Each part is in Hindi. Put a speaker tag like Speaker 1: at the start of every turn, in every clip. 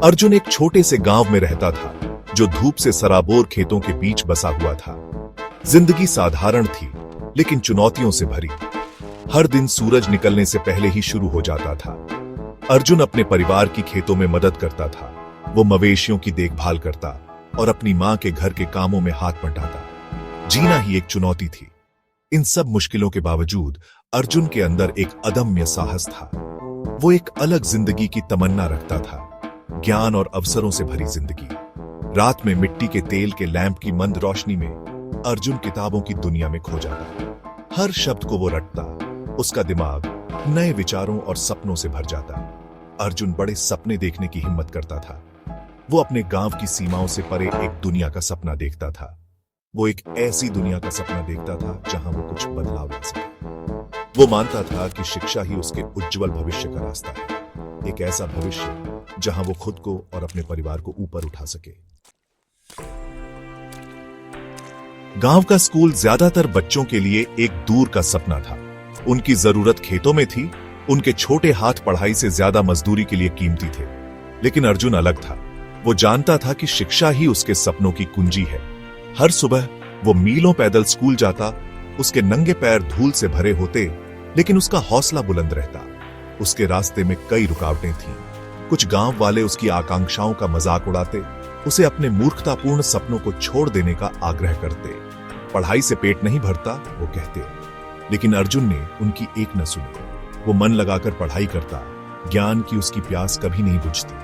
Speaker 1: अर्जुन एक छोटे से गांव में रहता था जो धूप से सराबोर खेतों के बीच बसा हुआ था। जिंदगी साधारण थी लेकिन चुनौतियों से भरी। हर दिन सूरज निकलने से पहले ही शुरू हो जाता था। अर्जुन अपने परिवार की खेतों में मदद करता था। वो मवेशियों की देखभाल करता और अपनी मां के घर के कामों में हाथ बंटाता। जीना ही एक चुनौती थी। इन सब मुश्किलों के बावजूद अर्जुन के अंदर एक अदम्य साहस था। वो एक अलग जिंदगी की तमन्ना रखता था, ज्ञान और अवसरों से भरी जिंदगी। रात में मिट्टी के तेल के लैंप की मंद रोशनी में अर्जुन किताबों की दुनिया में खो जाता। हर शब्द को वो रटता। उसका दिमाग नए विचारों और सपनों से भर जाता। अर्जुन बड़े सपने देखने की हिम्मत करता था। वो अपने गांव की सीमाओं से परे एक दुनिया का सपना देखता था। वो एक ऐसी दुनिया का सपना देखता था जहां वो कुछ बदलाव ला सके। वो मानता था कि शिक्षा ही उसके उज्जवल भविष्य का रास्ता है। एक ऐसा भविष्य जहां वो खुद को और अपने परिवार को ऊपर उठा सके। गांव का स्कूल ज्यादातर बच्चों के लिए एक दूर का सपना था। उनकी जरूरत खेतों में थी। उनके छोटे हाथ पढ़ाई से ज्यादा मजदूरी के लिए कीमती थे। लेकिन अर्जुन अलग था। वो जानता था कि शिक्षा ही उसके सपनों की कुंजी है। हर सुबह वो मीलों पैदल स्कूल जाता। उसके नंगे पैर धूल से भरे होते, लेकिन उसका हौसला बुलंद रहता। उसके रास्ते में कई रुकावटें थीं। कुछ गांव वाले उसकी आकांक्षाओं का मजाक उड़ाते, उसे अपने मूर्खतापूर्ण सपनों को छोड़ देने का आग्रह करते। पढ़ाई से पेट नहीं भरता, वो कहते। लेकिन अर्जुन ने उनकी एक न सुनी। वो मन लगाकर पढ़ाई करता। ज्ञान की उसकी प्यास कभी नहीं बुझती।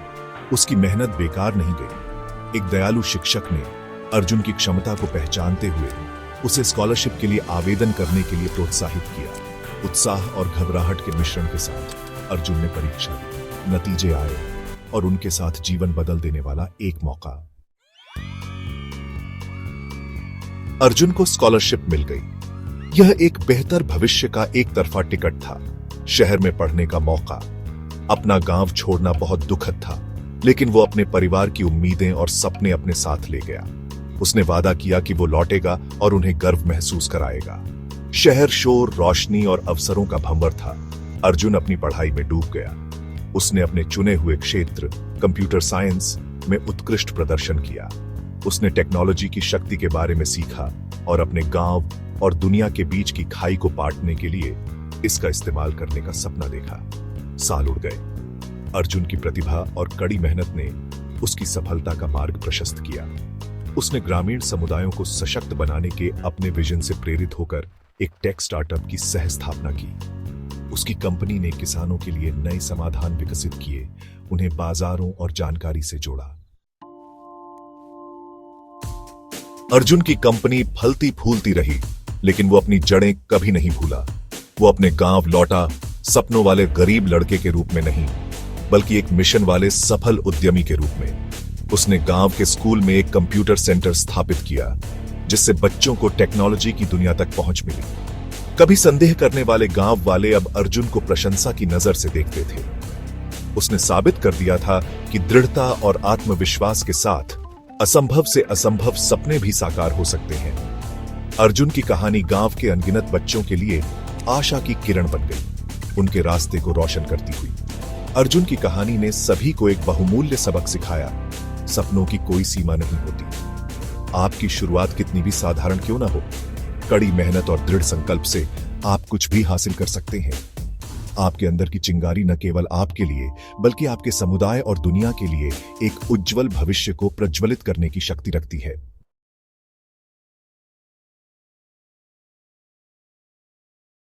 Speaker 1: उसकी मेहनत बेकार नहीं गई। एक दयालु शिक्षक ने अर्जुन की क्षमता को पहचानते हुए उसे स्कॉलरशिप के लिए आवेदन करने के लिए प्रोत्साहित किया। उत्साह और घबराहट के मिश्रण के साथ अर्जुन ने परीक्षा दी। नतीजे आए और उनके साथ जीवन बदल देने वाला एक मौका। अर्जुन को स्कॉलरशिप मिल गई। यह एक बेहतर भविष्य का एक तरफा टिकट था। शहर में पढ़ने का मौका। अपना गांव छोड़ना बहुत दुखद था, लेकिन वो अपने परिवार की उम्मीदें और सपने अपने साथ ले गया। उसने वादा किया कि वो लौटेगा और उन्हें गर्व महसूस कराएगा। शहर शोर, रोशनी और अवसरों का भंवर था। अर्जुन अपनी पढ़ाई में डूब गया। उसने अपने चुने हुए क्षेत्र कंप्यूटर साइंस में उत्कृष्ट प्रदर्शन किया। उसने टेक्नोलॉजी की शक्ति के बारे में सीखा और अपने गांव और दुनिया के बीच की खाई को पाटने के लिए इसका इस्तेमाल करने का सपना देखा। साल उड़ गए। अर्जुन की प्रतिभा और कड़ी मेहनत ने उसकी सफलता का मार्ग प्रशस्त किया। उसने ग्रामीण समुदायों को सशक्त बनाने के अपने विजन से प्रेरित होकर एक टेक स्टार्टअप की सह स्थापना की। उसकी कंपनी ने किसानों के लिए नए समाधान विकसित किए, उन्हें बाजारों और जानकारी से जोड़ा। अर्जुन की कंपनी फलती फूलती रही, लेकिन वो अपनी जड़ें कभी नहीं भूला। वो अपने गांव लौटा, सपनों वाले गरीब लड़के के रूप में नहीं, बल्कि एक मिशन वाले सफल उद्यमी के रूप में। उसने गांव के स्कूल में एक कंप्यूटर सेंटर स्थापित किया, जिससे बच्चों को टेक्नोलॉजी की दुनिया तक पहुंच मिली। कभी संदेह करने वाले गांव वाले अब अर्जुन को प्रशंसा की नजर से देखते थे। उसने साबित कर दिया था कि दृढ़ता और आत्मविश्वास के साथ असंभव से असंभव सपने भी साकार हो सकते हैं। अर्जुन की कहानी गांव के अनगिनत बच्चों के लिए आशा की किरण बन गई, उनके रास्ते को रोशन करती हुई। अर्जुन की कहानी ने सभी को एक बहुमूल्य सबक सिखाया। सपनों की कोई सीमा नहीं होती। आपकी शुरुआत कितनी भी साधारण क्यों ना हो, कड़ी मेहनत और दृढ़ संकल्प से आप कुछ भी हासिल कर सकते हैं। आपके अंदर की चिंगारी न केवल आपके लिए, बल्कि आपके समुदाय और दुनिया के लिए एक उज्जवल भविष्य को प्रज्वलित करने की शक्ति रखती है।